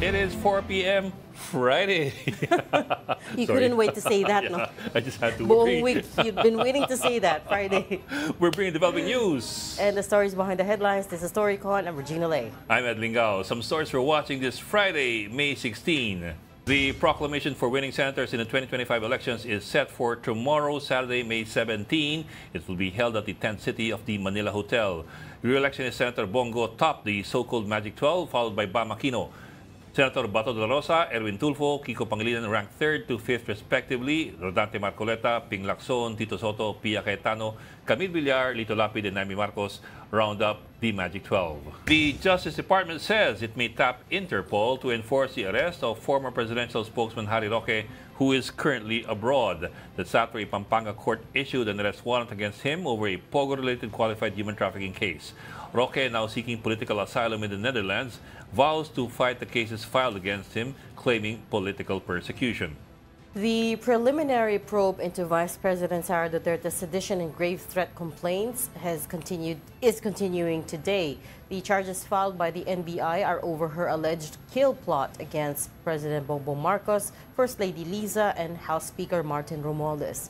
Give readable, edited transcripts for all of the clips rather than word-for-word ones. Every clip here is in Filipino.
It is 4 p.m. Friday. You couldn't wait to say that, Yeah, no? I just had to Buong agree. week, you've been waiting to say that, Friday. We're bringing developing news. And the stories behind the headlines. This is StoryCon. I'm Regina Lay. I'm Ed Lingao. Some stories we're watching this Friday, May 16. The proclamation for winning senators in the 2025 elections is set for tomorrow, Saturday, May 17. It will be held at the tent city of the Manila Hotel. Re-electionist Senator Bongo topped the so-called Magic 12, followed by Bam Aquino. Senator Bato de la Rosa, Erwin Tulfo, Kiko Pangilinan ranked 3rd to 5th respectively. Rodante Marcoleta, Ping Lacson, Tito Soto, Pia Cayetano, Camille Villar, Lito Lapid, and Naimee Marcos round up the Magic 12. The Justice Department says it may tap Interpol to enforce the arrest of former presidential spokesman Harry Roque, who is currently abroad. The Satray Pampanga court issued an arrest warrant against him over a Pogo-related qualified human trafficking case. Roque, now seeking political asylum in the Netherlands, vows to fight the cases filed against him, claiming political persecution. The preliminary probe into Vice President Sara Duterte's sedition and grave threat complaints is continuing today. The charges filed by the NBI are over her alleged kill plot against President Bongbong Marcos, First Lady Liza, and House Speaker Martin Romualdez.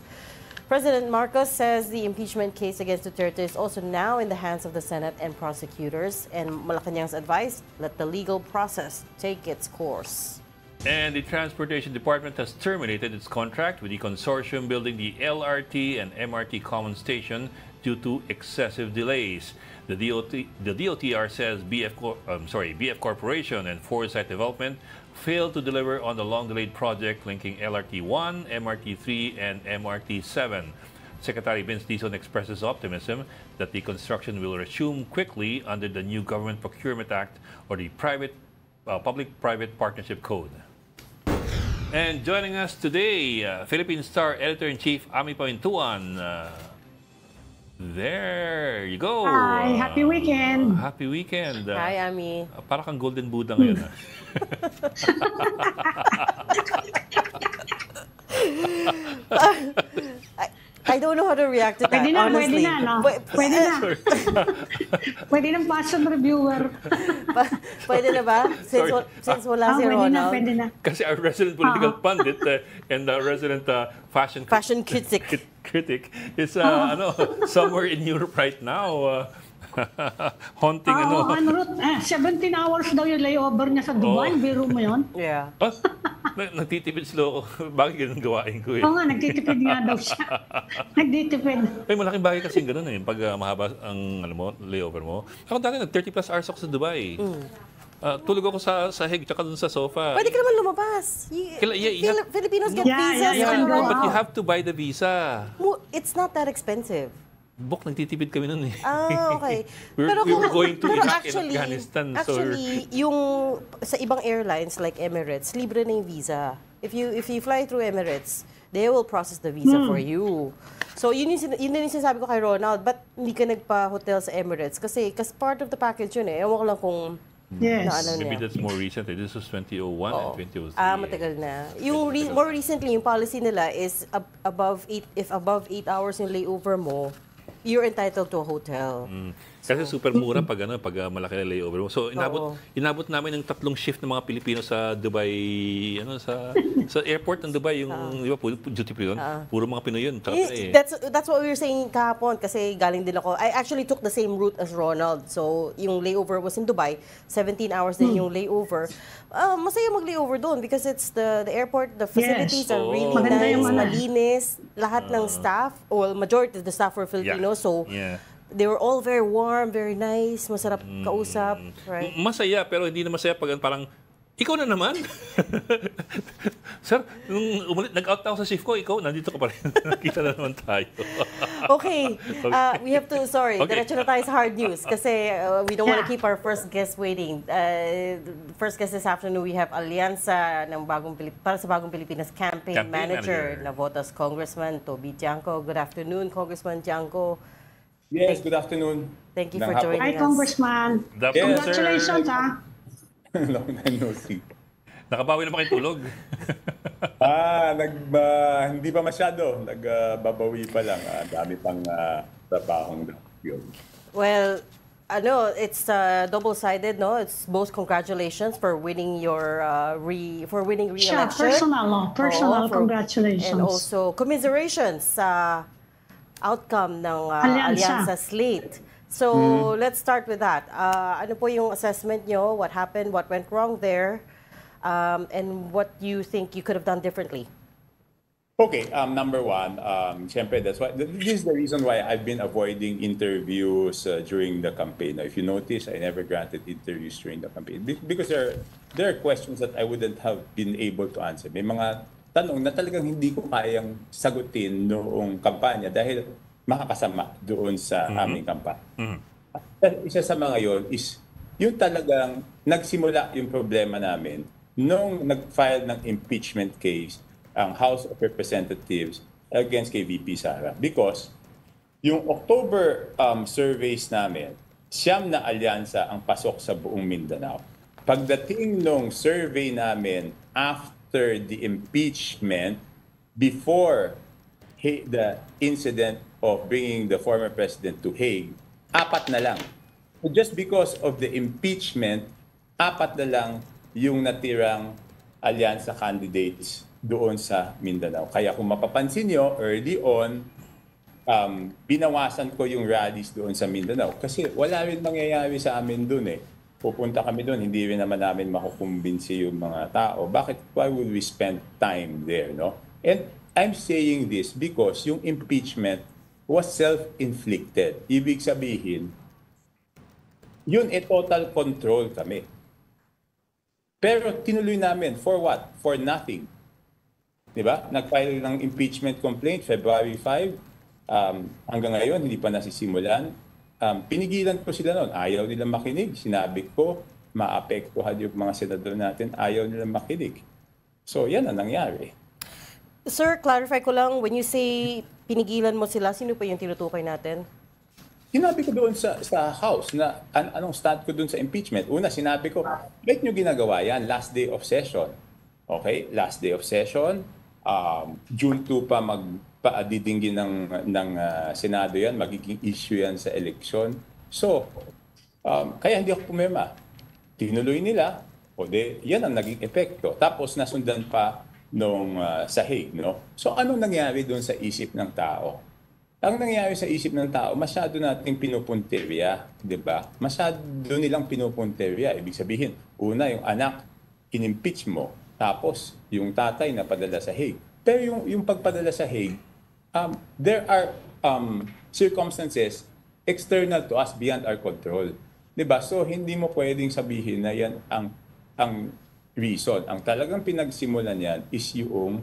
President Marcos says the impeachment case against Duterte is also now in the hands of the Senate and prosecutors, and Malacanang's advice, let the legal process take its course. And the Transportation Department has terminated its contract with the consortium building the LRT and MRT common station due to excessive delays. The DOTR says BF Corporation and Foresight Development failed to deliver on the long-delayed project linking LRT-1, MRT-3, and MRT-7. Secretary Vince Dizon expresses optimism that the construction will resume quickly under the new Government Procurement Act or the Public-Private Partnership Code. And joining us today, Philippine Star Editor-in-Chief Ami Pamintuan. There you go. Hi, happy weekend. Happy weekend. Hi, Ami. Para kang Golden Buddha ngayon. I don't know how to react to that, honestly. Pwede na, no? Pwede na. Pwede ng fashion reviewer. Pwede na ba? Since wala si Ronald. Pwede na. Kasi our resident political pundit and our resident fashion critic is somewhere in Europe right now. Haunting 17 hours daw yung layover niya sa Dubai. Biro mo yun? Yeah. Nagtitipid slow. Bakit ganun gawain ko eh? Oo nga, nagtitipid nga daw siya. Nagtitipid. Ay, malaking bagay kasi ganun eh. Pag mahaba ang layover mo. Ako dati nag-30 plus hours ako sa Dubai. Tulog ako sa sahig tsaka dun sa sofa. Pwede ka naman lumabas. Filipinos get visas. But you have to buy the visa. It's not that expensive. Bok, nagtitipid kami nun eh. Okay. we were going to Iraq and Afghanistan. Actually, yung sa ibang airlines like Emirates, libre na yung visa. If you fly through Emirates, they will process the visa for you. So yun yung sinasabi ko kay Ronald, ba't hindi ka nagpa-hotel sa Emirates? Kasi part of the package yun eh. Ewan ko lang kung Maybe that's more recent. This was 2001 and 2003. Matagal na. Yung more recently, yung policy nila is above 8 hours yung layover mo, you're entitled to a hotel. Kasi super mura pag malaki na layover mo. So inabot namin ng 3 shift ng mga Pilipino sa Dubai, sa airport ng Dubai, yung di ba duty free yun. Puro mga Pinoy yun. That's what we were saying kahapon kasi galing din ako. I actually took the same route as Ronald. So yung layover was in Dubai, 17 hours din yung layover. Masaya mag-layover doon because it's the airport, the facilities are really nice, malinis, lahat ng staff, or majority of the staff were Filipino. So they were all very warm, very nice, masarap kausap, right? Masaya, pero hindi na masaya pag parang, ikaw na naman. Sir, nung nag-out ako sa shift ko, ikaw, nandito ka pa rin. Nakita na naman tayo. Okay. We have to, diretso na tayo sa hard news kasi we don't want to keep our first guest waiting. First guest this afternoon, we have Alianza para sa Bagong Pilipinas campaign manager na Votas Congressman Toby Tiangco. Good afternoon, Congressman Tiangco. Yes, good afternoon. Thank you for joining us. Hi, Congressman. Congratulations, ha? Long time no see. Nakabawi na ba kayong tulog? Hindi pa masyado. Nagbabawi pa lang. Dami pang trabahong yun. Well, it's double-sided, no? It's both congratulations for winning your re-election. Siya, personal Oo, congratulations. And also commiserations sa outcome ng Alyansa slate. So let's start with that. Ano po yung assessment nyo? What happened? What went wrong there? And what you think you could have done differently? Okay, number one, syempre, this is the reason why I've been avoiding interviews during the campaign. Now, if you notice, I never granted interviews during the campaign because there are questions that I wouldn't have been able to answer. May mga tanong na talagang hindi ko kayang sagutin noong kampanya dahil makakasama doon sa aming kampanya. Isa sa mga yon is yung talagang nagsimula yung problema namin nung nag-file ng impeachment case ang House of Representatives against kay VP Sara. Because yung October surveys namin, 9 na alyansa ang pasok sa buong Mindanao. Pagdating nung survey namin after the impeachment, before the incident of bringing the former president to Hague, 4 na lang. So just because of the impeachment, 4 na lang yung natirang alyansa candidates doon sa Mindanao. Kaya kung mapapansin nyo, early on, binawasan ko yung rallies doon sa Mindanao. Kasi wala rin mangyayari sa amin doon eh. Pupunta kami doon, hindi rin naman namin makukumbinsi yung mga tao. Why would we spend time there, no? And I'm saying this because yung impeachment was self-inflicted. Ibig sabihin, yun total control kami. Pero tinuloy namin, for what? For nothing. Diba? Nag-file ng impeachment complaint February 5. Hanggang ngayon, hindi pa nasisimulan. Pinigilan ko sila noon. Ayaw nilang makinig. Sinabi ko, maapektuhan yung mga senador natin. Ayaw nilang makinig. So, yan ang nangyari. Sir, clarify ko lang, when you say pinigilan mo sila, sino pa yung tinutukoy natin? Sinabi ko doon sa House na anong stand ko doon sa impeachment. Una, sinabi ko, bakit nyo ginagawa yan? Last day of session. Okay? Last day of session. June 2 pa magpaadidinggin ng Senado yan. Magiging issue yan sa eleksyon. So, kaya hindi ako pumema. Tinuloy nila. O yan ang naging epekto. Tapos nasundan pa nung sa Hague. No? So, anong nangyari doon sa isip ng tao? Ang nangyari sa isip ng tao, masyado nating pinupunterya, di ba? Masyado nilang pinupunterya. Ibig sabihin, una, yung anak, inimpeach mo. Tapos, yung tatay na padala sa Hague. Pero yung pagpadala sa Hague, there are circumstances external to us, beyond our control. Di ba? So, hindi mo pwedeng sabihin na yan ang reason. Ang talagang pinagsimulan yan is yung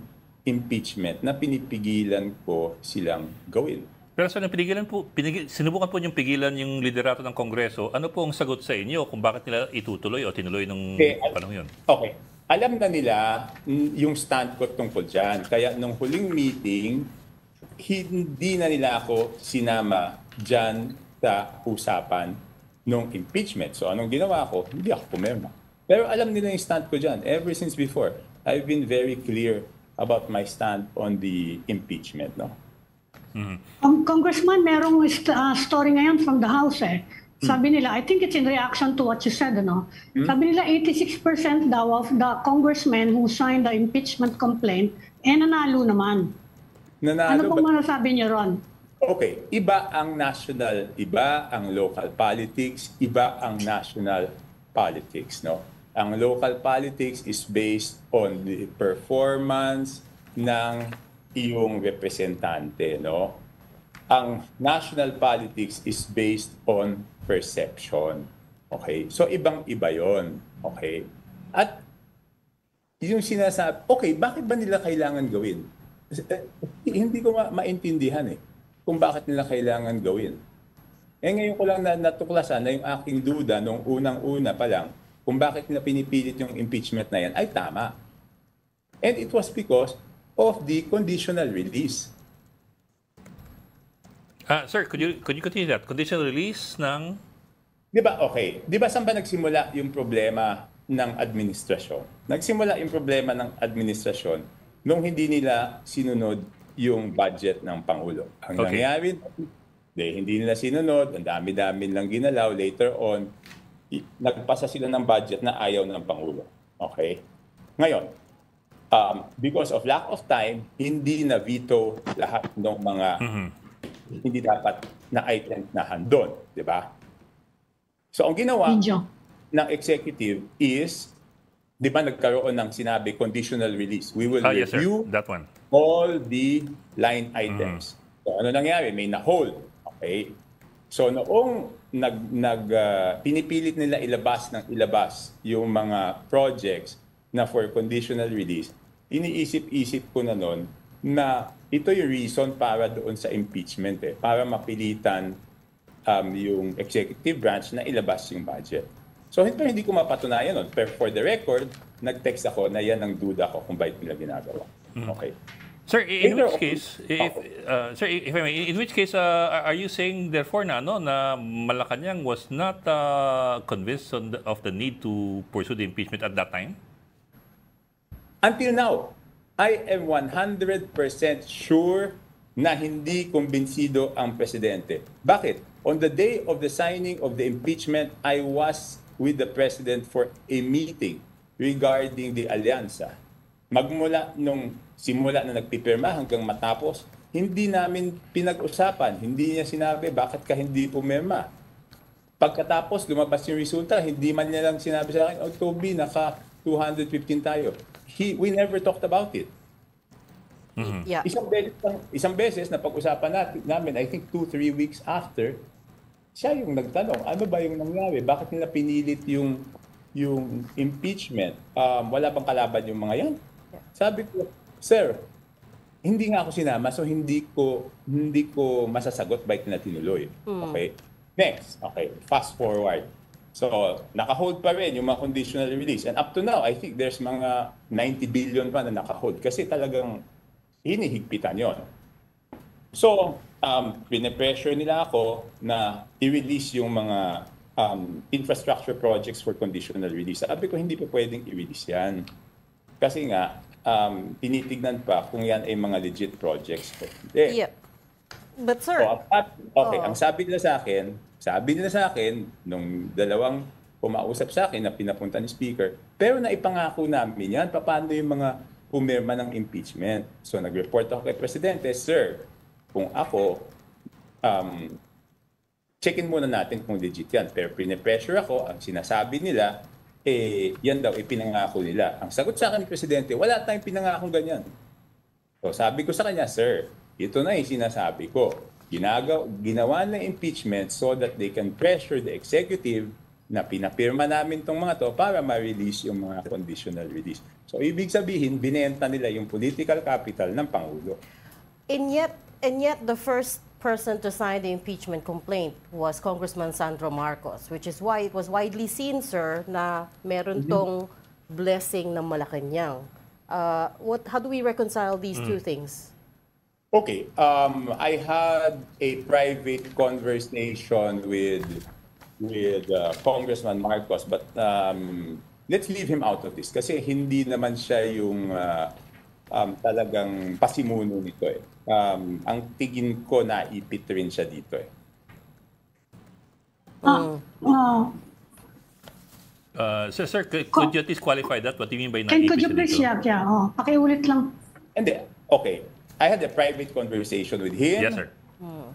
impeachment na pinipigilan ko silang gawin. Pero sa sinubukan po niyong pigilan yung liderato ng Kongreso, ano po ang sagot sa inyo kung bakit nila itutuloy o tinuloy nung panahon yun? Okay. Alam na nila yung stand ko tungkol dyan. Kaya nung huling meeting, hindi na nila ako sinama dyan sa usapan ng impeachment. So anong ginawa ko? Hindi ako pumirma. Pero alam nila yung stand ko dyan. Ever since before, I've been very clear about my stand on the impeachment. No? Congressman, merong story ngayon from the House eh. Sabi nila, I think it's in reaction to what you said, no? Sabi nila, 86% daw of the congressmen who signed the impeachment complaint, nanalo naman. Ano pong masasabi niyo ron? Okay, iba ang national, iba ang local politics, iba ang national politics, no? Ang local politics is based on the performance ng iyong representante, no? Ang national politics is based on perception. Okay? So, ibang-iba yon. Okay? At yung sinasabi, okay, bakit ba nila kailangan gawin? Hindi ko maintindihan kung bakit nila kailangan gawin. Ngayon ko lang natuklasan na yung aking duda nung unang-una pa lang kung bakit nila pinipilit yung impeachment na yan ay tama. And it was because of the conditional release. Sir, could you continue that? Conditional release ng... Di ba, okay. Di ba saan ba nagsimula yung problema ng administrasyon? Nagsimula yung problema ng administrasyon nung hindi nila sinunod yung budget ng Pangulo. Ang nangyari Hindi nila sinunod, ang dami-dami lang ginalaw. Later on, nagpasa sila ng budget na ayaw ng Pangulo. Okay? Ngayon, because of lack of time, hindi na veto lahat ng mga hindi dapat na items na handon. Di ba? So, ang ginawa ng executive is, di ba nagkaroon ng sinabi, conditional release. We will Yes, sir. review That one. all the line items. So, ano nangyari? May na-hold. Okay? So, noong pinipilit nila ilabas yung mga projects na for conditional release, iniisip-isip ko na noon na ito yung reason para doon sa impeachment para mapilitan yung executive branch na ilabas yung budget. So, hindi ko mapatunayan nun. Pero for the record, nag-text ako na yan ang duda ko kung bakit nila ginagawa. Okay. Sir, in which case, are you saying therefore na Malacanang was not convinced of the need to pursue the impeachment at that time? Until now, I am 100% sure na hindi kumbinsido ang presidente. Bakit? On the day of the signing of the impeachment, I was with the president for a meeting regarding the alyansa. Magmula nung simula na nagpipirma hanggang matapos, hindi namin pinag-usapan. Hindi niya sinabi, bakit ka hindi pumirma? Pagkatapos, lumabas yung resulta, hindi man niya lang sinabi sa akin, Toby, naka 215 tayo. We never talked about it. Yeah. Isang beses na pag-usapan namin, I think 2-3 weeks after, siya yung nagtanong, ano ba yung nangyari? Bakit nila pinilit yung impeachment? Wala bang kalaban yung mga yan? Sabi ko, sir, hindi nga ako sinama, so hindi ko masasagot bakit na tinuloy. Okay? Next, okay, fast forward. So, naka-hold pa rin yung mga conditional release. And up to now, I think there's mga 90 billion pa na naka-hold kasi talagang hinihigpitan yon. So, pine-pressure nila ako na i-release yung mga infrastructure projects for conditional release. Sabi ko, hindi pa pwedeng i-release yan. Kasi nga, tinitignan pa kung yan ay mga legit projects. Yeah. But sir... ang sabi nila sa akin, nung dalawang pumausap sa akin na pinapunta ni Speaker, pero naipangako namin yan, paano yung mga pumirma ng impeachment. So, nag-report ako kay Presidente, sir, kung ako, checkin muna natin kung legit yan. Pero pine-pressure ako, ang sinasabi nila, yan daw, ipinangako nila. Ang sagot sa akin ni Presidente, wala tayong pinangakong ganyan. So, sabi ko sa kanya, sir, ito na yung sinasabi ko. Ginawa na impeachment so that they can pressure the executive na pinapirma namin tong mga to para ma-release yung mga conditional release. So, ibig sabihin, binenta nila yung political capital ng Pangulo. And yet, the first person to sign the impeachment complaint was Congressman Sandro Marcos, which is why it was widely seen, sir, na meron tong blessing ng Malacanang. How do we reconcile these two things? Okay, I had a private conversation with Congressman Marcos, but let's leave him out of this kasi hindi naman siya yung talagang pasimuno nito ang tingin ko naipit rin siya dito Sir, could you at least qualify that? What do you mean by naipit Could you please, pakiulit lang. Hindi, okay. I had a private conversation with him. Yes, sir.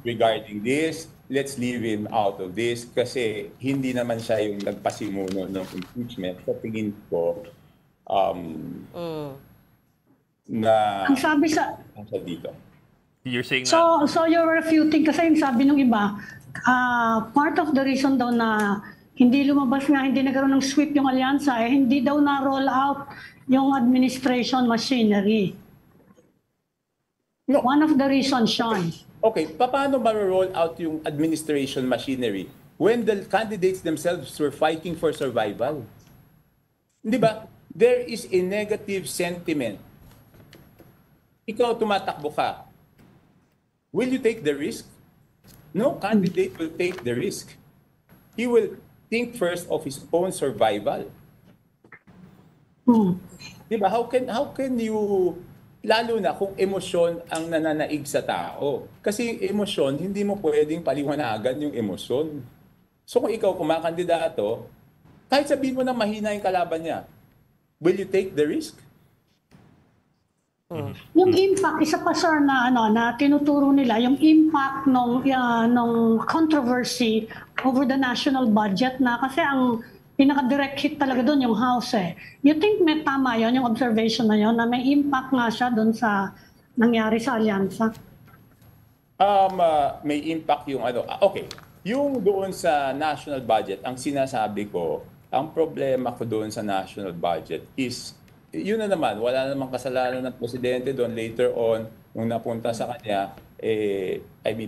Regarding this. Let's leave him out of this kasi hindi naman siya yung nagpasimuno ng impeachment. Sa tingin ko, na Ang sabi sa... dito. You're saying So you're refuting kasi yung sabi ng iba, part of the reason daw na hindi lumabas nga, hindi nagkaroon ng sweep yung alyansa, hindi daw na-roll out yung administration machinery. No. One of the reasons, Sean. Okay, paano ma-roll out yung administration machinery when the candidates themselves were fighting for survival? Di ba? There is a negative sentiment. Ikaw tumatakbo ka. Will you take the risk? No candidate will take the risk. He will think first of his own survival. Di ba? How can you Lalo na kung emosyon ang nananaig sa tao. Kasi yung emosyon, hindi mo pwedeng paliwanagan yung emosyon. So kung ikaw kumakandidato, kahit sabihin mo na mahina yung kalaban niya, will you take the risk? Yung impact, isa pa sir na tinuturo nila, yung impact nung controversy over the national budget na kasi ang pinaka-direct hit talaga doon yung House eh. You think may tama yon yung observation na yon na may impact nga siya doon sa nangyari sa alyansa? May impact yung okay. Yung doon sa national budget, ang sinasabi ko, ang problema ko doon sa national budget is yun na naman, wala namang kasalanan ng presidente doon later on, nung napunta sa kanya,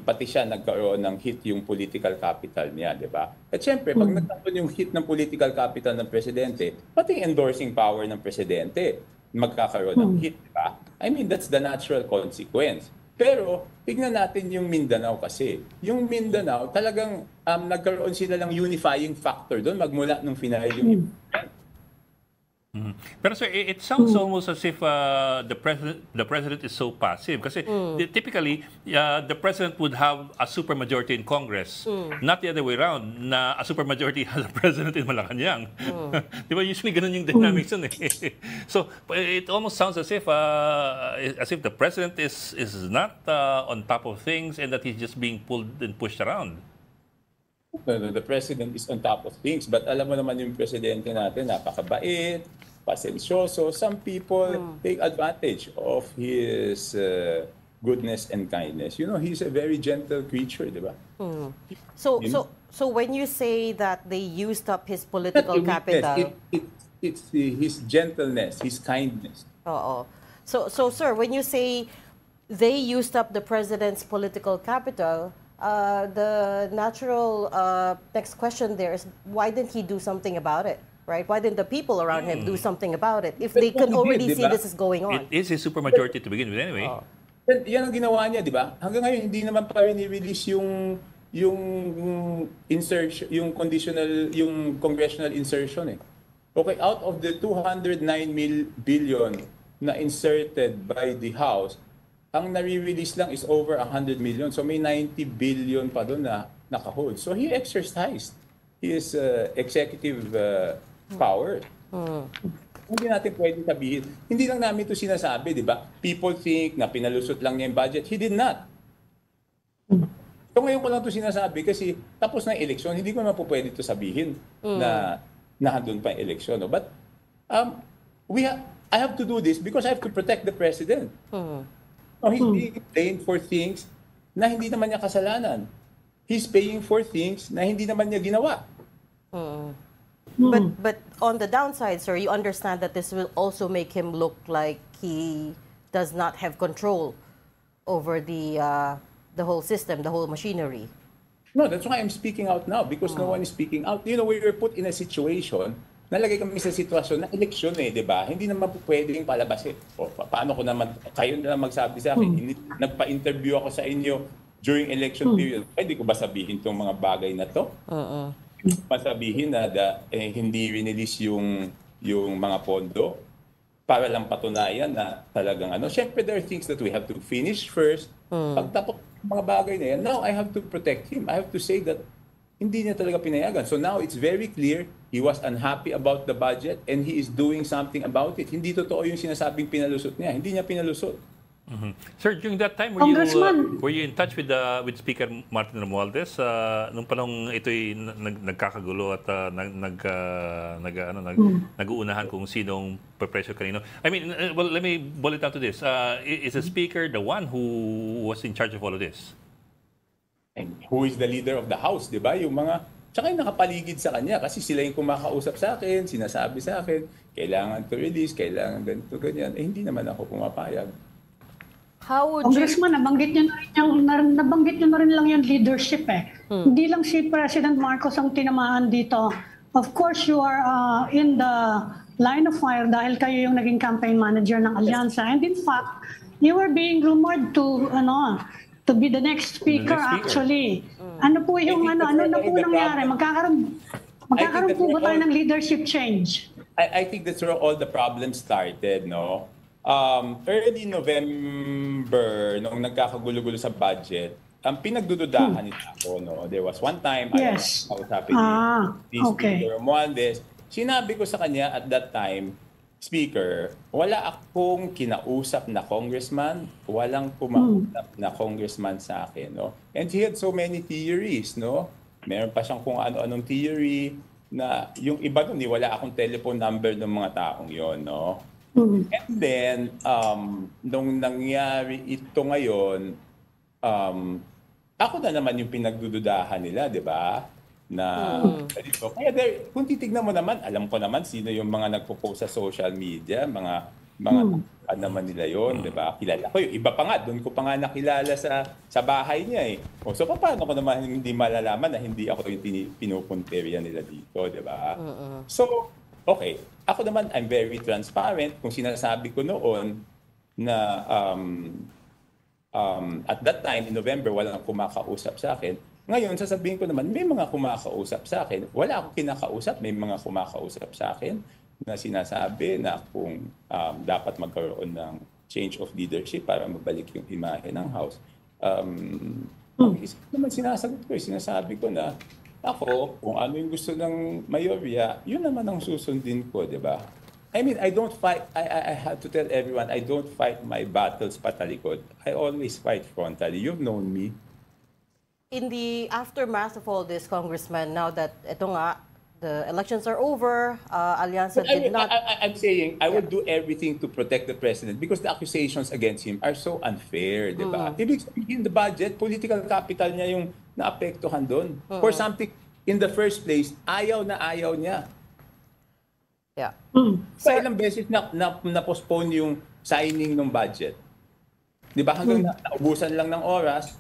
pati siya nagkaroon ng hit yung political capital niya, di ba? At syempre, pag nagkaroon yung hit ng political capital ng presidente, pati endorsing power ng presidente, magkakaroon ng hit, di ba? That's the natural consequence. Pero, tignan natin yung Mindanao kasi. Yung Mindanao, talagang nagkaroon sila ng unifying factor doon, magmula nung final yung Pero sir, it sounds almost as if the president is so passive. Kasi typically, the president would have a supermajority in Congress, not the other way around, na a supermajority has a president in Malacanang. Di ba? Usually ganun yung dynamics yun eh. So it almost sounds as if the president is not on top of things and that he's just being pulled and pushed around. No, the president is on top of things. But alam mo naman yung presidente natin, napakabait, pasensyoso. Some people take advantage of his goodness and kindness. You know, he's a very gentle creature, di ba? So when you say that they used up his political capital... It's his gentleness, his kindness. Oo. So sir, when you say they used up the president's political capital... the natural next question there is, why didn't he do something about it, right? Why didn't the people around him do something about it if they can already see this is going on? It is a supermajority to begin with anyway. Yan ang ginawa niya, di ba? Hanggang ngayon, hindi naman pa ni-release yung insertion, yung conditional, yung congressional insertion eh. Okay, out of the 209 billion na inserted by the House, ang nare-release lang is over 100 million. So may 90 billion pa doon na nakahold. So he exercised his executive power. Hindi natin pwedeng sabihin. Hindi lang namin ito sinasabi, di ba? People think na pinalusot lang niya yung budget. He did not. So ngayon ko lang ito sinasabi kasi tapos na yung eleksyon, hindi ko naman po pwede ito sabihin na nandun pa yung eleksyon. No? But I have to do this because I have to protect the president. So he's being blamed for things na hindi naman niya kasalanan. He's paying for things na hindi naman niya ginawa. But on the downside, sir, you understand that this will also make him look like he does not have control over the whole system, the whole machinery. No, that's why I'm speaking out now because no one is speaking out. You know, we were put in a situation, nalagay kami sa sitwasyon na eleksyon eh, di ba? Hindi naman po pwedeng palabasin. O, paano ko naman, kayo na magsabi sa akin, nagpa-interview ako sa inyo during election period. Pwede ko ba sabihin itong mga bagay na to? Masabihin na hindi release yung mga pondo para lang patunayan na talagang ano. Siyempre, there are things that we have to finish first. Pagtapos ng mga bagay na yan, now I have to protect him. I have to say that hindi niya talaga pinayagan. So now it's very clear he was unhappy about the budget and he is doing something about it. Hindi totoo yung sinasabing pinalusot niya. Hindi niya pinalusot. Sir, during that time, were you in touch with Speaker Martin Romualdez nung panong ito'y nagkakagulo at nag-uunahan kung sinong pe-pressure kanino? I mean, well, let me boil it down to this. Is the Speaker the one who was in charge of all of this? And who is the leader of the House, di ba? Yung mga, tsaka yung nakapaligid sa kanya kasi sila yung kumakausap sa akin, sinasabi sa akin, kailangan to release, kailangan ganito, ganyan. Eh, hindi naman ako pumapayag. How would Congressman, nabanggit nyo na rin lang yung leadership eh. Hindi lang si President Marcos ang tinamaan dito. Of course, you are in the line of fire dahil kayo yung naging campaign manager ng Alyansa. And in fact, you were being rumored to be the next speaker, actually. Ano po yung ano na po nangyari? Magkakaroon po ba tayo ng leadership change? I think that's where all the problems started, no? early November, noong nagkakagulo-gulo sa budget, ang pinagdududahan nila ako, no? There was one time, Yes. I was happy ni Okay. Speaker Romualdez. Sinabi ko sa kanya at that time, Speaker, wala akong kinausap na congressman, walang kumausap na congressman sa akin, no? And he had so many theories, no? Meron pa siyang kung ano-anong theory na yung iba doon, wala akong telephone number ng mga taong yon, no? And then, nung nangyari ito ngayon, ako na naman yung pinagdududahan nila, di ba? Na, kaya kung titignan mo naman, alam ko naman sino yung mga nagpo-post sa social media, mga naman nila yon, di ba? Kilala ko yung iba pa nga, doon ko pa nga nakilala sa bahay niya eh. O, so paano ko naman hindi malalaman na hindi ako yung pinupunteriya nila dito, di ba? So, okay. Ako naman, I'm very transparent. Kung sinasabi ko noon na at that time, in November, walang kumakausap sa akin. Ngayon, sasabihin ko naman, may mga kumakausap sa akin. Wala akong kinakausap, may mga kumakausap sa akin na sinasabi na kung dapat magkaroon ng change of leadership para mabalik yung imahe ng House. Naman sinasagot ko, sinasabi ko na ako, kung ano yung gusto ng mayorya, yun naman ang susundin ko, di ba? I mean, I don't fight, I have to tell everyone, I don't fight my battles patalikod. I always fight frontally. You've known me. In the aftermath of all this, Congressman, now that ito nga, the elections are over, Alianza did not... I'm saying I will do everything to protect the president because the accusations against him are so unfair, di ba? Ibig sabihin, the budget, political capital niya yung naapektuhan doon. For something, in the first place, ayaw niya. Yeah. So, ilang beses na-postpone yung signing ng budget. Di ba? Hanggang naubusan lang ng oras,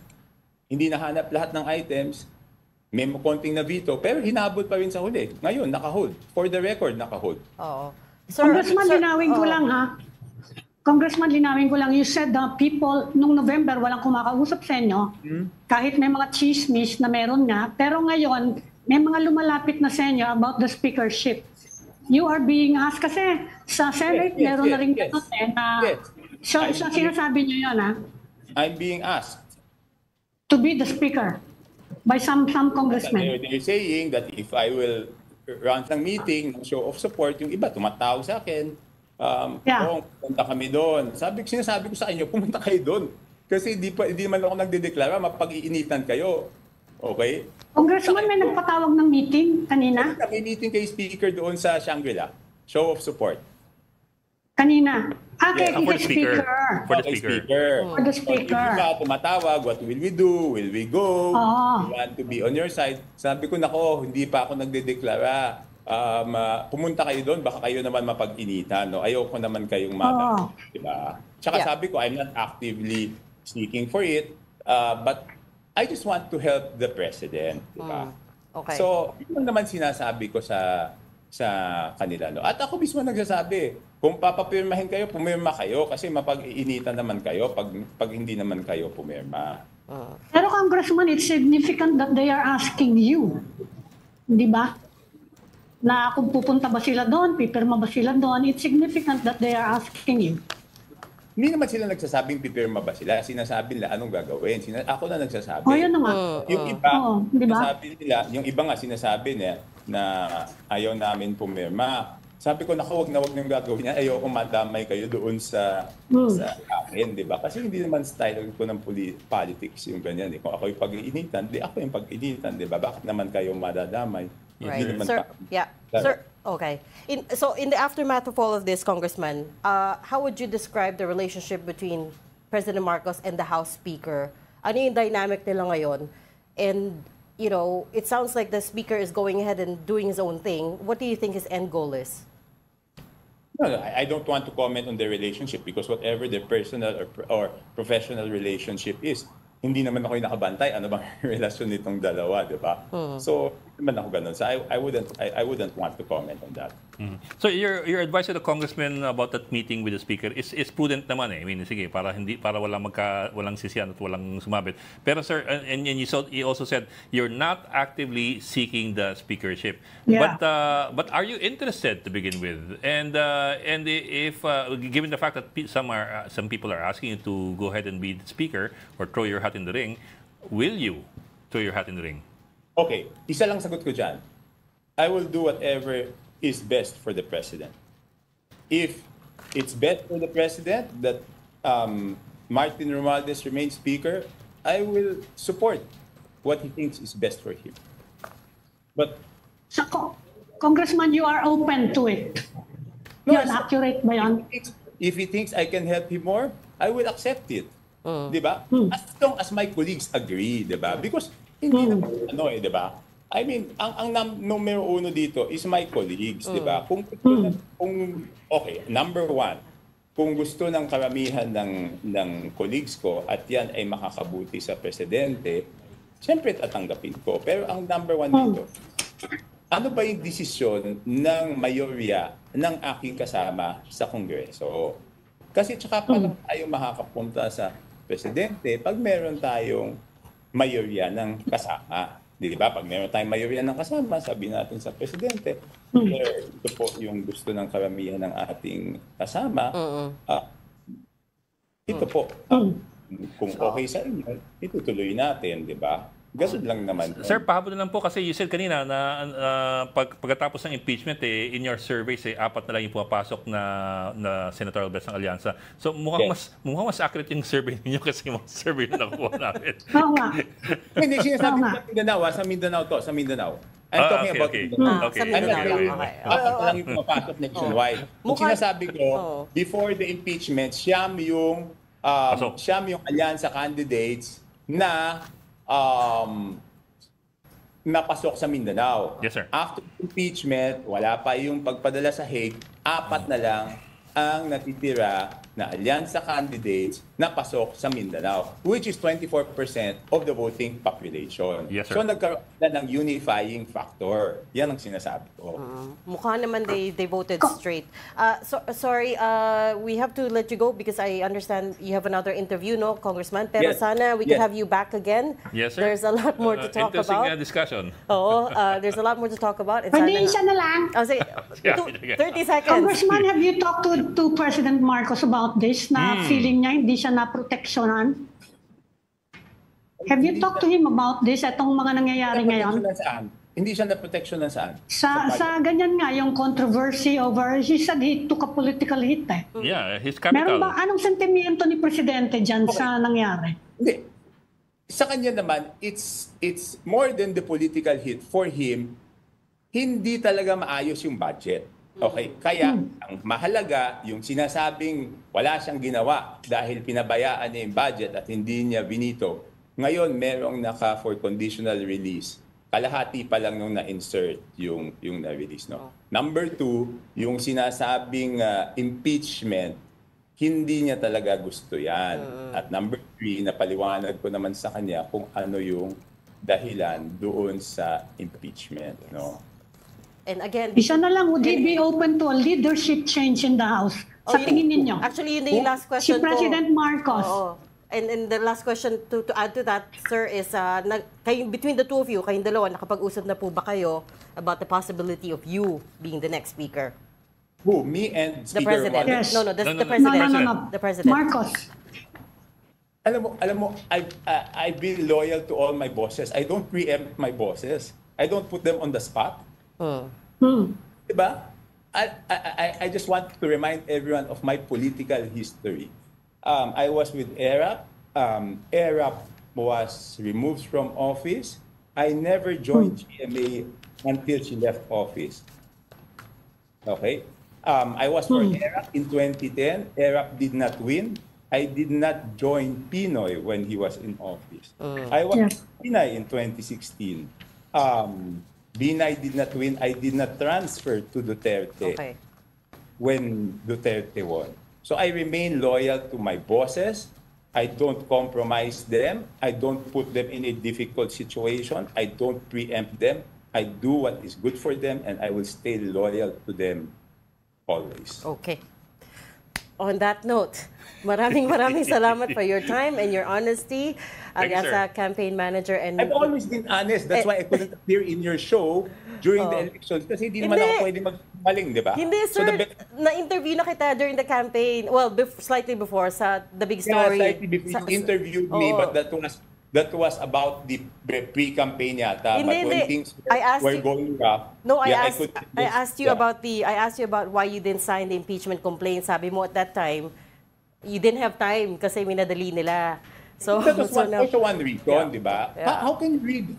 hindi nahanap lahat ng items, may konting na veto, pero hinabol pa rin sa huli. Ngayon, naka-hold. For the record, naka-hold. Oo. Congressman, linawin ko lang ha. Congressman, linawin ko lang. You said the people, nung November, walang kumakausap sa inyo. Kahit may mga chismis na meron nga. Pero ngayon, may mga lumalapit na sa inyo about the speakership. You are being asked kasi sa Senate, meron na rin ganun na... So, sinasabi niyo yun ha? I'm being asked. To be the speaker by some congressmen. They're saying that if I will run ng meeting, show of support, yung iba tumatawag sa akin, pumunta kami doon. Sinasabi ko sa inyo, pumunta kayo doon. Kasi hindi naman ako nagdedeklara, mapag-iinitan kayo. Okay? Congressman, may nagpatawag ng meeting kanina? May meeting kay Speaker doon sa Shangri-La. Show of support. Kanina. Okay, for the speaker. For the speaker. For the speaker. If iba tumatawag, what will we do? Will we go? We want to be on your side. Sabi ko, nako, hindi pa ako nagdedeklara. Pumunta kayo doon, baka kayo naman mapag-initan. No? Ayoko naman kayong mata. Diba? Tsaka sabi ko, I'm not actively seeking for it. But I just want to help the president. Diba? Okay. So, yun naman sinasabi ko sa kanila. No? At ako mismo nagsasabi, kung papapirmahin kayo, pumirma kayo kasi mapag-iinitan naman kayo pag hindi naman kayo pumirma. Pero Congressman, it's significant that they are asking you. Di ba? Na kung pupunta ba sila doon, pipirma ba sila doon, it's significant that they are asking you. Hindi naman sila nagsasabing pipirma ba sila. Sinasabi nila anong gagawin. Ako na nagsasabi. Yun naman. Yung iba, diba? Yung iba nga sinasabi niya na ayaw namin pumirma. Sabi ko, wag na wag nang gagawin niya. Ayoko madamay kayo doon sa akin, di ba? Kasi hindi naman style ko ng politics yung ganyan. Kung ako yung pag-iinitan, di ako yung pag-iinitan, di ba? Bakit naman kayo madadamay? Right. Sir, Sir, okay. So in the aftermath of all of this, Congressman, how would you describe the relationship between President Marcos and the House Speaker? Ano yung dynamic nila ngayon? And, you know, it sounds like the Speaker is going ahead and doing his own thing. What do you think his end goal is? No, I don't want to comment on their relationship because whatever their personal or professional relationship is, hindi naman ako yung nakabantay. Ano bang relasyon nitong dalawa, di ba? So, naman ako ganun. So I wouldn't want to comment on that. So your advice to the congressman about that meeting with the speaker is prudent naman eh. I mean, sige, para walang sisiyan at walang sumabit. Pero sir, and you also said you're not actively seeking the speakership. Yeah. But are you interested to begin with? And if given the fact that some people are asking you to go ahead and be the speaker or throw your hat in the ring, will you throw your hat in the ring? Okay, isa lang sagot ko dyan. I will do whatever is best for the president. If it's best for the president that Martin Romualdez remains speaker, I will support what he thinks is best for him. But So, Congressman, you are open to it. No, Yan, accurate ba yan? if he thinks I can help him more, I will accept it. Di ba? As long as my colleagues agree, di ba? Because hindi naman di ba? I mean, ang numero uno dito is my colleagues, di ba? Okay, number one, kung gusto ng karamihan ng colleagues ko at yan ay makakabuti sa presidente, siyempre tatanggapin ko. Pero ang number one dito, ano ba yung desisyon ng mayorya ng aking kasama sa Kongreso? Kasi tsaka pa lang tayo makakapunta sa presidente pag meron tayong mayorya ng kasama. Di ba? Pag meron tayong mayorya ng kasama, sabi natin sa presidente, ito po yung gusto ng karamihan ng ating kasama. Ito po, kung okay sa inyo, itutuloy natin, di ba? Ganun lang naman. Sir, pahabol lang po kasi you said kanina na pagkatapos ng impeachment, in your surveys, 4 na lang yung pumapasok na senatorial best ng alyansa. So mukhang mas accurate yung survey niyo kasi yung survey na nakuha namin. Oo nga. Hindi, sinasabi ko sa Mindanao to, sa Mindanao. I'm talking about Mindanao. Okay. Sa Mindanao lang, okay. Lang yung pumapasok nationwide. Yung sinasabi ko, before the impeachment, siyam yung alyansa candidates na napasok sa Mindanao. Yes, sir. After impeachment, wala pa yung pagpadala sa Hague, 4 na lang ang natitira na alyansa candidates na pasok sa Mindanao, which is 24% of the voting population. Yes, sir. So nagkaroon na ng unifying factor. Yan ang sinasabi ko. Mukha naman they voted straight. Sorry, we have to let you go because I understand you have another interview, no, Congressman? Pero Yes. sana we can have you back again. Yes, sir. There's a lot more to talk interesting about. discussion. Oo, there's a lot more to talk about. And Pwede sana- isa na lang. Sige, Yeah, 30 seconds. Congressman, have you talked to President Marcos about this na feeling niya hindi siya naproteksyonan? Have you talked to him about this, itong mga nangyayari ngayon? Saan? Hindi siya na protection ng saan? Sa ganyan nga, yung controversy over, he said he took a political hit eh. Yeah, his Meron capital. ba, anong sentimiento ni Presidente dyan sa nangyari? Hindi. Sa kanya naman, it's more than the political hit. For him, hindi talaga maayos yung budget. Okay? Kaya, ang mahalaga, yung sinasabing wala siyang ginawa dahil pinabayaan niya yung budget at hindi niya binito. Ngayon, merong naka for conditional release. Kalahati pa lang nung na-insert yung na-release. No? Number 2, yung sinasabing impeachment, hindi niya talaga gusto yan. At number 3, napaliwanag ko naman sa kanya kung ano yung dahilan doon sa impeachment. No? And again, Isa na lang, would he be open to a leadership change in the House? Sa tingin ninyo? Actually, yun na yung last Si question ko. President Marcos. Oo. And the last question to add to that, sir, is between the two of you, kayong dalawa, nakapag-usap na po ba kayo about the possibility of you being the next speaker? Who? Me and The Speaker president. Yes. No, the No, president. No. The president. Marcos. Alam mo, I've been loyal to all my bosses. I don't preempt my bosses. I don't put them on the spot. Diba? I just want to remind everyone of my political history. I was with ERAP. ERAP was removed from office. I never joined GMA until she left office. Okay? I was for ERAP in 2010. ERAP did not win. I did not join Pinoy when he was in office. I was Yes. Pinay in 2016. Binay did not win. I did not transfer to Duterte Okay. when Duterte won. So I remain loyal to my bosses. I don't compromise them. I don't put them in a difficult situation. I don't preempt them. I do what is good for them, and I will stay loyal to them always. Okay. On that note, maraming salamat for your time and your honesty Thank you, as a sir. campaign manager. And I've always been honest. That's why I couldn't appear in your show during the elections kasi hindi naman Hindi. ako pwede magmaling, di ba? Hindi, So sir. the Na-interview na kita during the campaign. Well, slightly before sa The Big Story. slightly before you interviewed me, Oo. but that was about the pre-campaign yata. Hindi, But when hindi. things I asked were you- going rough, No, I yeah, asked you about why you didn't sign the impeachment complaint. Sabi mo at that time, you didn't have time kasi minadali nila. So, That was so now- also one reason, di ba? Yeah. How can you read,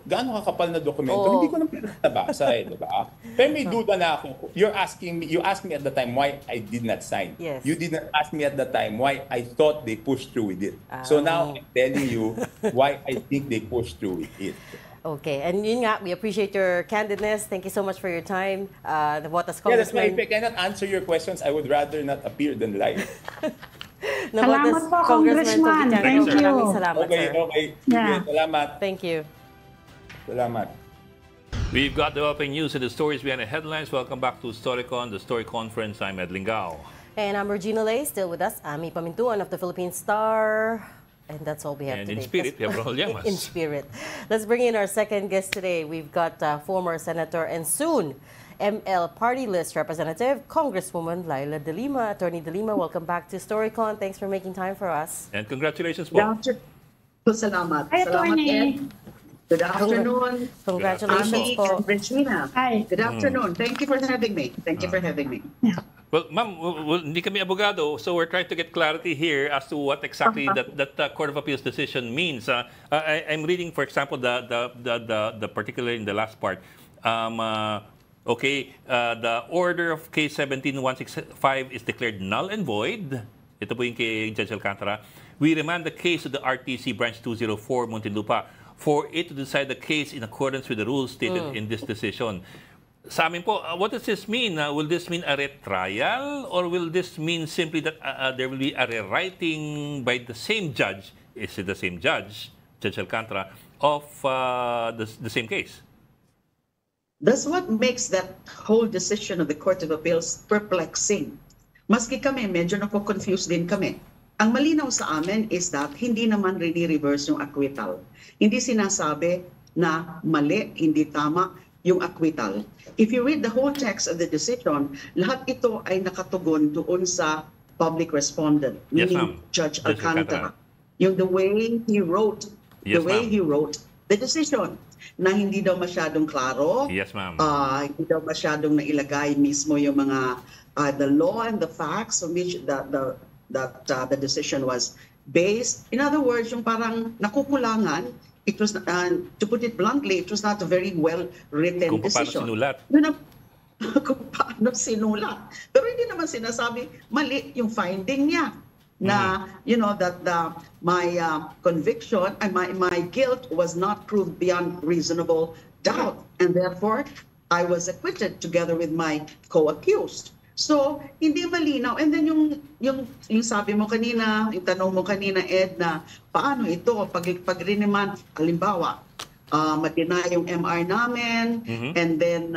gaano kakapal na dokumento? Oo. Hindi ko naman nabasa di ba? Pero may duda na ako. You asked me at the time why I did not sign. Yes. You did not ask me at the time why I thought they pushed through with it. So now I'm telling you why I think they pushed through with it. Okay, and yun nga, we appreciate your candidness. Thank you so much for your time. The Botas Yeah, that's why Congressman. if I cannot answer your questions, I would rather not appear than lie. Salamat po, Congressman. Thank you. Maraming salamat, Okay, sir. okay. Yeah. Sige, salamat. Thank you. Salamat. We've got developing news and the stories behind the headlines. Welcome back to Storycon, the Story Conference. I'm Ed Lingao. And I'm Regina Lay, still with us. Ami Pamintuan of the Philippine Star. And that's all we have And today. in spirit, we have Rahul Llamas. In spirit. Let's bring in our second guest today. We've got former Senator and soon ML Party List Representative, Congresswoman Laila De Lima. Attorney De Lima, welcome back to Storycon. Thanks for making time for us. And congratulations, Good po. afternoon. Salamat. Hi, Salamat, Attorney. Ed. Good afternoon, Congratulations Ami po. and Regina. Hi. Good afternoon. Thank you for having me. Thank you for having me. Well, ma'am, hindi kami abogado, so we're trying to get clarity here as to what exactly that Court of Appeals decision means. I'm reading, for example, the particular in the last part. The order of case 17-165 is declared null and void. Ito po yung kay Judge Alcantara. We remand the case to the RTC Branch 204 Muntinlupa for it to decide the case in accordance with the rules stated in this decision. Sa amin po, what does this mean? Will this mean a retrial or will this mean simply that there will be a rewriting by the same judge? Is it the same judge, Judge Alcantara, of the same case? That's what makes that whole decision of the Court of Appeals perplexing. Maski kami, medyo nako-confuse din kami. Ang malinaw sa amin is that hindi naman rini-reverse yung acquittal. Hindi sinasabi na mali, hindi tama yung acquittal. If you read the whole text of the decision, lahat ito ay nakatugon doon sa public respondent, Yes, meaning ma'am. Judge Judge Alcantara. Alcantara. Yung the way he wrote Yes, ma'am. the decision na hindi daw masyadong klaro. Yes, ma'am. Hindi daw masyadong nailagay mismo yung mga the law and the facts on which the decision was based. In other words, yung parang nakukulangan. It was, to put it bluntly, it was not a very well-written Kung paano decision. sinulat. Yun ang, kung paano sinulat. Pero hindi naman sinasabi, mali yung finding niya. Na, you know, that my conviction, my guilt was not proved beyond reasonable doubt. And therefore, I was acquitted together with my co-accused. So, hindi malinaw. And then yung sabi mo kanina, yung tanong mo kanina, Ed, na paano ito, pag riniman, halimbawa, matina yung MR namin, and then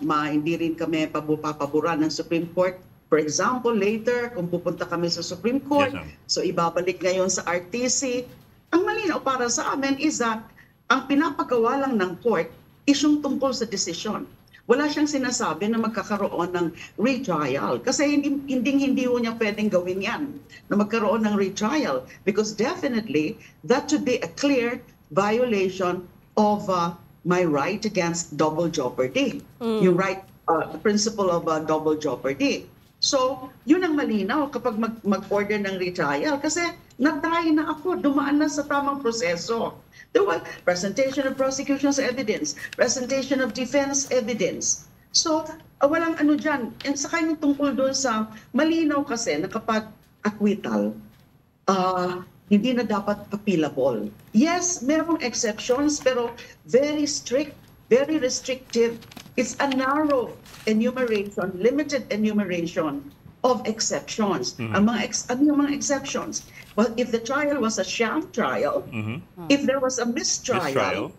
hindi rin kami papaboran ng Supreme Court. For example, later, kung pupunta kami sa Supreme Court, Yes, ma'am. so ibabalik ngayon sa RTC, ang malinaw para sa amin is that ang pinapagawa lang ng court is yung tungkol sa decision. Wala siyang sinasabi na magkakaroon ng retrial. Kasi hindi ho niya pwedeng gawin yan, na magkaroon ng retrial. Because definitely, that would be a clear violation of my right against double jeopardy. Yung right, the principle of double jeopardy. So, yun ang malinaw kapag mag-order ng retrial. Kasi nag-try na ako, dumaan na sa tamang proseso. There was presentation of prosecution's evidence, presentation of defense evidence. So, walang ano dyan. And saka yung tungkol doon sa malinaw kasi na kapag acquittal, hindi na dapat appealable. Yes, merong exceptions, pero very strict, very restrictive. It's a narrow enumeration, limited enumeration of exceptions. Ang ano yung mga exceptions? Well, if the trial was a sham trial, if there was a mistrial,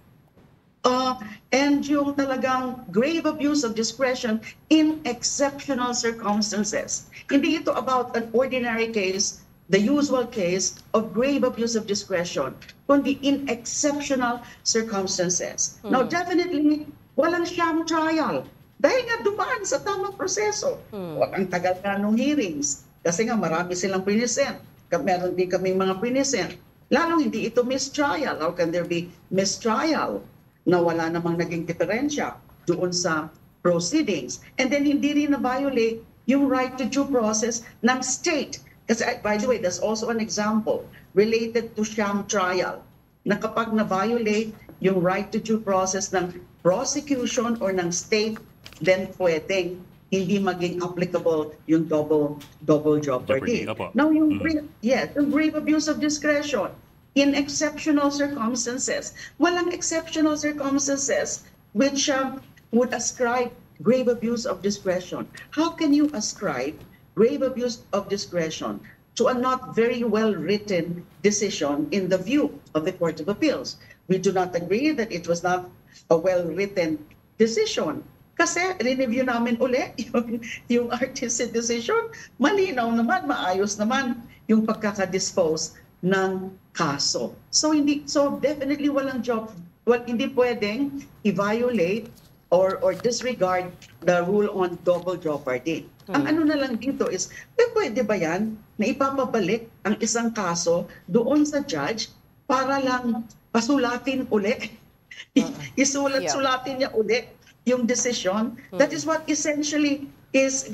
and yung talagang grave abuse of discretion in exceptional circumstances. Hindi ito about an ordinary case, the usual case of grave abuse of discretion, kundi in exceptional circumstances. Now, definitely, walang sham trial. Dahil nga dumaan sa tamang proseso. Ang tagal nga nung hearings. Kasi nga marami silang present. Meron din kaming mga present. Lalong hindi ito mistrial. How can there be mistrial na wala namang naging diferensya doon sa proceedings? And then hindi rin na-violate yung right to due process ng state. Kasi by the way, there's also an example related to sham trial na kapag na-violate yung right to due process ng prosecution or ng state, then pwedeng hindi maging applicable yung double jeopardy. Now, yung grave abuse of discretion in exceptional circumstances. Walang exceptional circumstances which would ascribe grave abuse of discretion. How can you ascribe grave abuse of discretion to a not very well-written decision in the view of the Court of Appeals? We do not agree that it was not a well-written decision. Kasi review namin uli yung RTC decision, malinaw naman, maayos naman yung pagkakadispose ng kaso. So definitely hindi pwedeng i-violate or disregard the rule on double jeopardy. Ang ano na lang dito is, pwede ba yan na ipapabalik ang isang kaso doon sa judge para lang pasulatin uli? Isulat-sulatin niya uli yung decision. That is what essentially is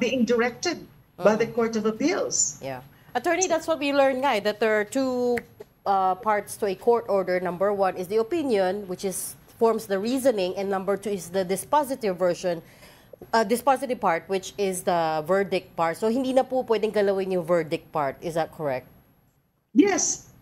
being directed by the Court of Appeals. Yeah. Attorney, that's what we learned, nga, that there are two parts to a court order. Number one is the opinion, which forms the reasoning, and number two is the dispositive version, dispositive part, which is the verdict part. So hindi na po pwedeng galawin yung verdict part. Is that correct? Yes.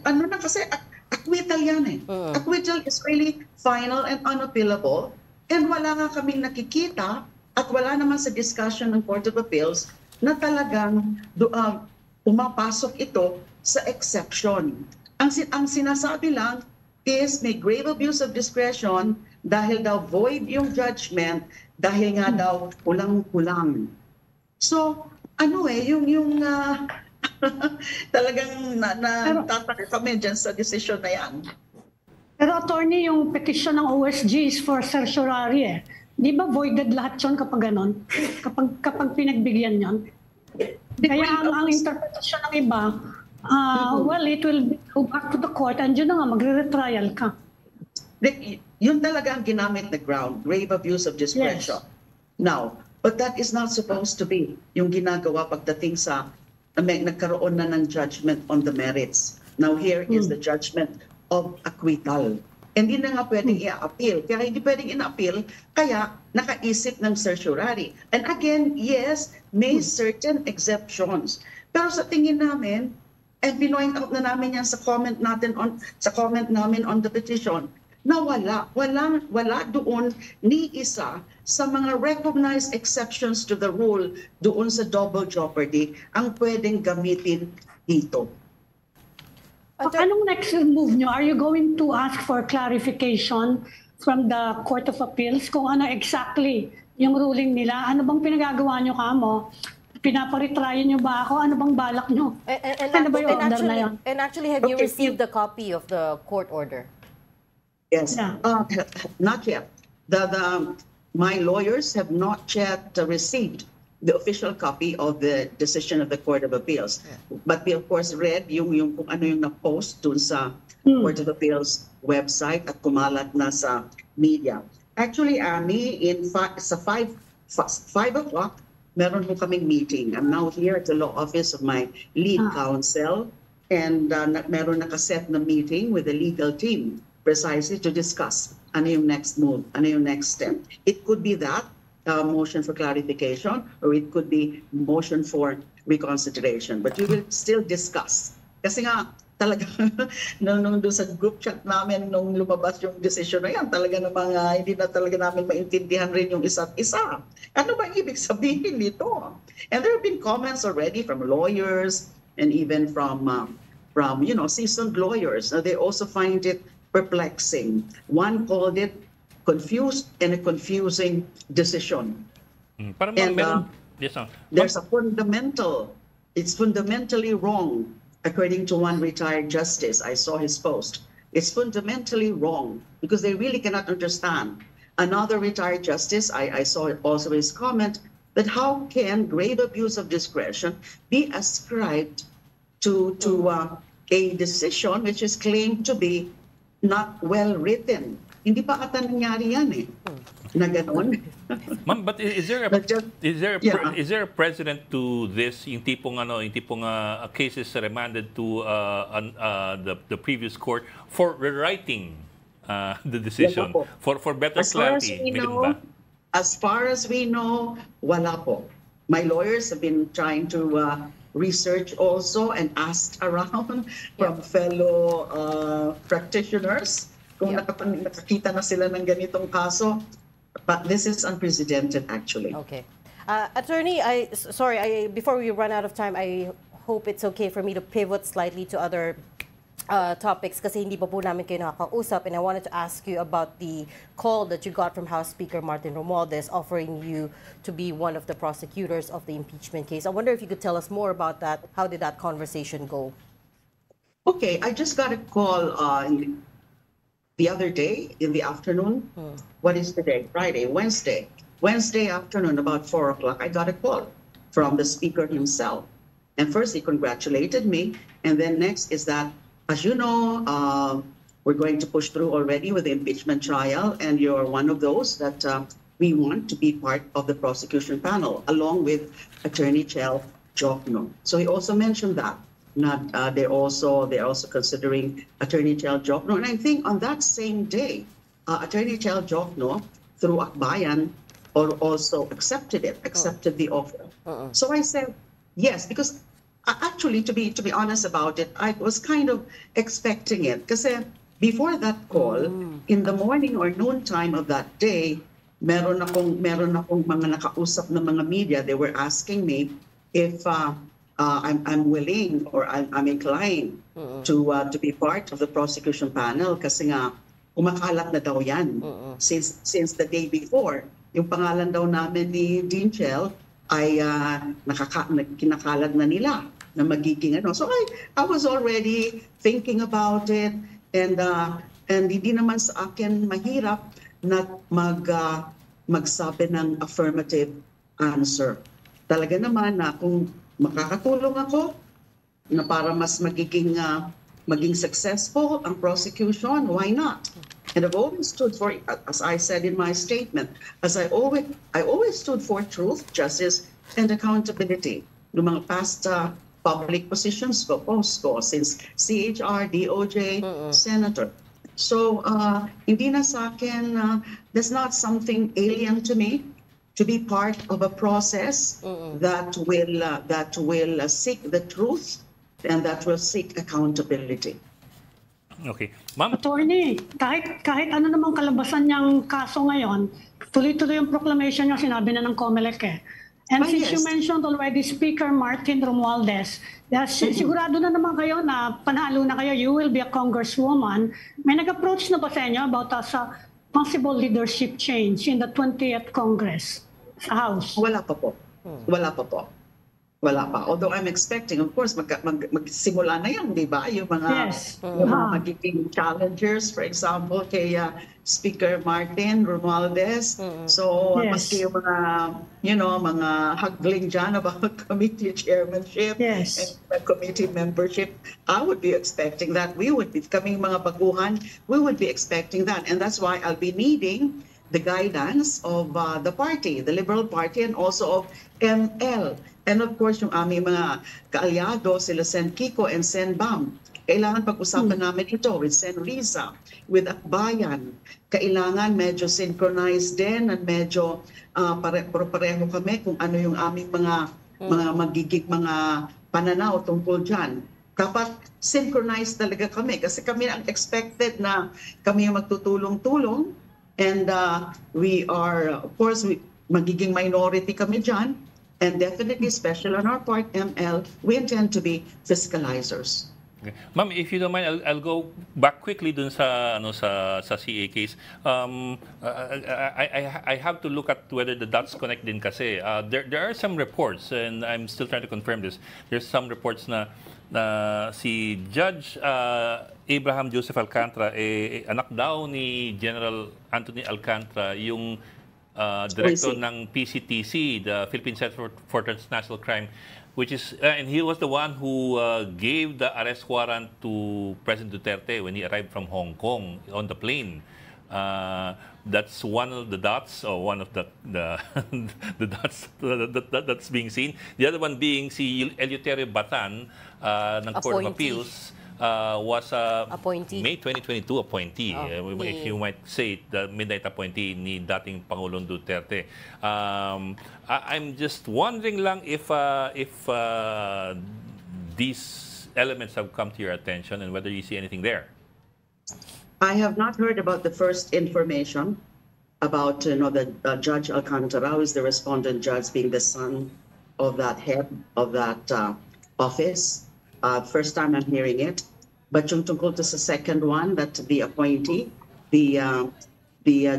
Ano na kasi, acquittal yan eh. Acquittal is really final and unappealable. And wala nga kaming nakikita at wala naman sa discussion ng Court of Appeals na talagang umapasok ito sa exception. Ang sinasabi lang is may grave abuse of discretion dahil daw void yung judgment, dahil nga daw kulang-kulang. So, yung talagang natataka kami dyan sa decision na yan. Pero attorney, yung petition ng OSG is for certiorari eh. Di ba voided lahat yun kapag ganon? Kapag pinagbigyan yun? Kaya ang interpretation ng iba, well, it will go back to the court and yun na nga, magre-retrial ka. Yun talaga ang ginamit na ground, grave abuse of discretion. Yes. Now, but that is not supposed to be yung ginagawa pagdating sa nagkaroon na ng judgment on the merits. Now, here is the judgment of acquittal. Hindi na nga pwedeng i-appeal. Kaya hindi pwedeng i-appeal, kaya nakaisip ng certiorari. And again, yes, may certain exceptions. Pero sa tingin namin, and pinoint out na namin yan sa comment namin on the petition, na wala doon ni isa sa mga recognized exceptions to the rule doon sa double jeopardy ang pwedeng gamitin dito. Anong next move nyo? Are you going to ask for clarification from the Court of Appeals kung ano exactly yung ruling nila? Ano bang pinagagawa nyo kamo? Pinaparetryan nyo ba ako? Ano bang balak nyo? Ano ba yung order na yun? And actually, have you received the copy of the court order? Yes, not yet. My lawyers have not yet received the official copy of the decision of the Court of Appeals. But we of course read yung kung ano yung na-post dun sa Court of Appeals website at kumalat na sa media. Actually, Annie, sa 5 o'clock, meron po kaming meeting. I'm now here at the law office of my lead counsel, and meron nakaset na meeting with the legal team precisely to discuss ano yung next move, ano yung next step. It could be that motion for clarification, or it could be motion for reconsideration. But we will still discuss. Kasi nga, talaga, nung doon sa group chat namin, nung lumabas yung decision na yan, talaga namang hindi na talaga namin maintindihan rin yung isa't isa. Ano ba ibig sabihin nito? And there have been comments already from lawyers and even from seasoned lawyers. They also find it perplexing. One called it confused and a confusing decision. Parang And, meron, yes, ma'am. There's a it's fundamentally wrong, according to one retired justice. I saw his post. It's fundamentally wrong because they really cannot understand. Another retired justice, I saw also his comment, that how can grave abuse of discretion be ascribed to a decision which is claimed to be not well written? Hindi pa ata nangyari yan eh. Na ganon. Ma'am, but is there a is there a precedent to this? Yung tipong cases remanded to the previous court for rewriting the decision for better clarity. As far as we know, wala po. My lawyers have been trying to research also and asked around from fellow practitioners kung nakakita na sila ng ganitong kaso. But this is unprecedented, actually. Okay. Attorney, before we run out of time, I hope it's okay for me to pivot slightly to other topics kasi hindi pa po namin kayo nakakausap, and I wanted to ask you about the call that you got from House Speaker Martin Romualdez offering you to be one of the prosecutors of the impeachment case. I wonder if you could tell us more about that. How did that conversation go? Okay, I just got a call the other day in the afternoon. What is today? Friday, Wednesday. Wednesday afternoon, about 4 o'clock, I got a call from the speaker himself. And first, he congratulated me. And then next is that, as you know, we're going to push through already with the impeachment trial. And you're one of those that we want to be part of the prosecution panel, along with Attorney Chel Jokno. So he also mentioned that. They're also considering Attorney Chel Jokno. And I think on that same day, Attorney Chel Jokno, through Akbayan, also accepted the offer. So I said yes, because actually, to be honest about it, I was kind of expecting it. Because before that call, in the morning or noon time of that day, meron akong mga nakausap na mga media. They were asking me if I'm willing or I'm inclined to be part of the prosecution panel kasi nga kumakalat na daw yan since the day before. Yung pangalan daw namin ni Dean Chel ay kinakalat na nila na magiging ano. So I was already thinking about it, and hindi naman sa akin mahirap na magsabi ng affirmative answer. Talaga naman na kung makakatulong ako na para mas maging successful ang prosecution, why not? And I've always stood for, as I said in my statement, I always stood for truth, justice, and accountability. No mga past public positions ko, posts ko, since CHR, DOJ, Senator. So hindi na sa akin, that's not something alien to me, to be part of a process that will seek the truth and that will seek accountability. Okay. Ma'am? Attorney, kahit ano namang kalabasan niyang kaso ngayon, tuloy-tuloy yung proclamation niya, sinabi na ng COMELEC eh. And since you mentioned already Speaker Martin Romualdez, sigurado na naman kayo na panalo na kayo, you will be a congresswoman. May nag-approach na ba sa inyo about sa possible leadership change in the 20th Congress sa House? Wala pa po. Wala pa. Although I'm expecting, of course, magsimula na yan, di ba? Yung mga magiging challengers, for example, kay Speaker Martin Romualdez. So, maski yung mga haggling dyan about committee chairmanship and committee membership, I would be expecting that. Kaming mga baguhan, we would be expecting that. And that's why I'll be needing the guidance of the party, the Liberal Party, and also of ML. And of course, yung aming mga kaalyado, sila Sen Kiko and Sen Bam. Kailangan pag-usapan namin ito with Sen Riza, with Akbayan. Kailangan medyo synchronized din at medyo pareho kami kung ano yung aming mga magiging mga pananaw tungkol dyan. Dapat synchronized talaga kami kasi kami ang expected na kami yung magtutulong-tulong. And we are, of course, magiging minority kami dyan. And definitely, especially on our part, ML, we intend to be fiscalizers. Okay. Ma'am, if you don't mind, I'll go back quickly dun sa CA case. I have to look at whether the dots connect din kasi. There are some reports, and I'm still trying to confirm this. There's some reports na si Judge Abraham Joseph Alcantara, anak daw ni General Anthony Alcantara, yung director ng PCTC, the Philippine Center for Transnational Crime, which is, and he was the one who gave the arrest warrant to President Duterte when he arrived from Hong Kong on the plane. That's one of the dots, or one of the dots that's being seen. The other one being si Eleuterio Batan ng Court of Appeals. Was appointee. May 2022 appointee. If you might say, the midnight appointee ni dating Pangulong Duterte. I'm just wondering lang if these elements have come to your attention and whether you see anything there. I have not heard about the first information about the Judge Alcantara, who is the respondent judge, being the son of that head of that office. First time I'm hearing it. But yung tungkol to sa second one, that the appointee, the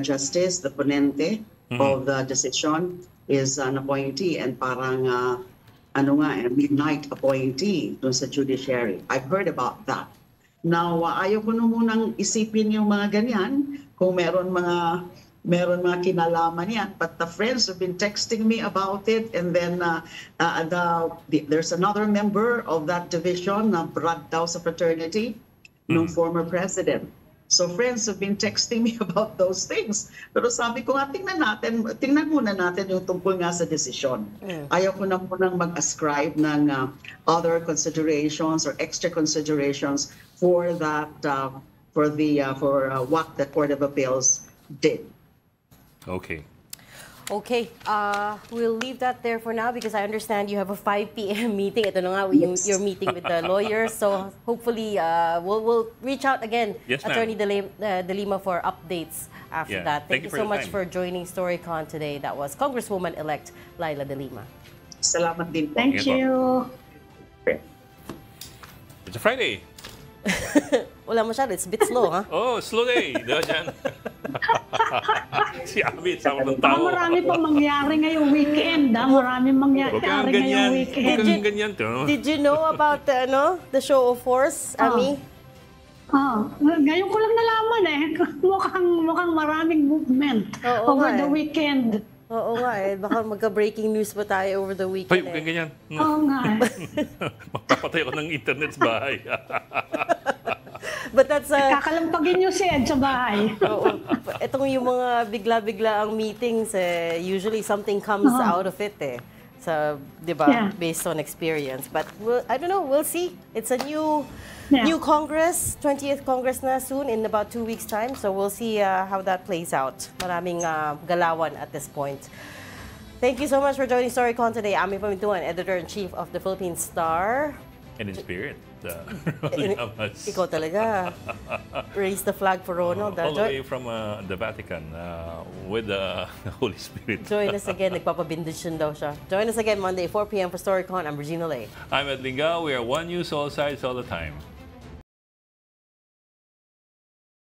justice, the ponente of the decision is an appointee, and parang midnight appointee dun sa judiciary. I've heard about that. Now, ayaw ko na munang isipin yung mga ganyan kung meron mga kinalaman yan. But the friends have been texting me about it, and then there's another member of that division na brat daw sa fraternity ng former president. So friends have been texting me about those things. Pero sabi ko nga, tingnan muna natin yung tungkol nga sa desisyon. Ayaw ko na munang mag-ascribe ng other considerations or extra considerations for that, for what the Court of Appeals did. Okay. Okay, we'll leave that there for now because I understand you have a 5 p.m. meeting. Ito na nga, your meeting with the lawyers. So hopefully we'll reach out again, yes, Attorney De Lima, for updates after that. Thank you so much for joining StoryCon today. That was Congresswoman-elect Laila De Lima. Salamat din. Thank you. It's a Friday. Wala masyado. It's a bit slow, ha? Oh, slow day. Diba dyan? Si Abby, sama ng tao. Marami pang mangyari ngayong weekend. Maraming mangyari ngayong weekend. Did you know about the show of force, Ami? Ngayon ko lang nalaman mukhang maraming movement over the weekend. Oo nga baka magka-breaking news pa tayo over the weekend. Ay, ganyan. Oo nga Magpapatay ako ng internet sa bahay. But that's kakalampagin nyo si Ed sa bahay. Oo. Itong yung mga bigla-bigla ang meetings, usually something comes out of it So, di ba? Yeah. Based on experience. But I don't know, we'll see. It's a new Congress, 20th Congress na soon, in about 2 weeks' time. So we'll see how that plays out. Maraming galawan at this point. Thank you so much for joining StoryCon today. Ami Pamintuan, Editor-in-Chief of the Philippine Star. And in spirit. Ikaw talaga. Raise the flag for Ronald. All the way from the Vatican with the Holy Spirit. Join us again. Nagpapabindisyon daw siya. Join us again Monday, 4 p.m. for StoryCon. I'm Regina Lay. I'm Ed Lingao. We are One News, all sides, all the time.